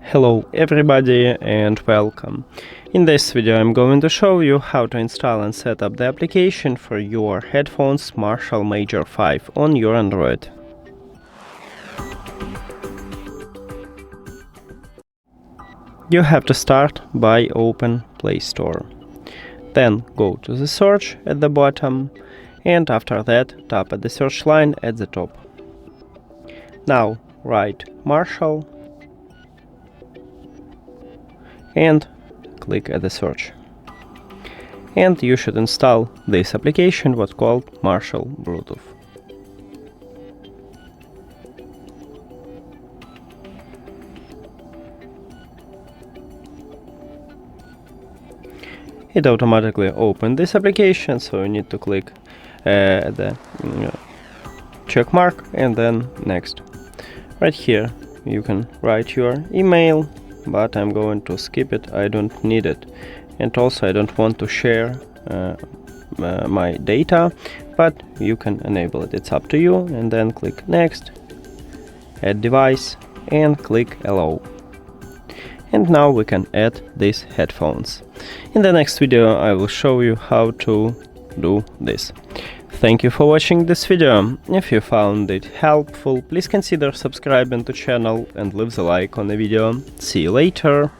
Hello everybody and welcome. In this video I'm going to show you how to install and set up the application for your headphones Marshall Major 5 on your Android. You have to start by open Play Store. Then go to the search at the bottom and after that tap at the search line at the top. Now write Marshall and click at the search. And you should install this application, what's called Marshall Bluetooth. It automatically opened this application, so you need to click the check mark and then next. Right here you can write your email, but I'm going to skip it, I don't need it. And also I don't want to share my data, but you can enable it, it's up to you. And then click next, add device and click allow. And now we can add these headphones. In the next video I will show you how to do this. Thank you for watching this video. If you found it helpful, please consider subscribing to channel and leave the like on the video. See you later.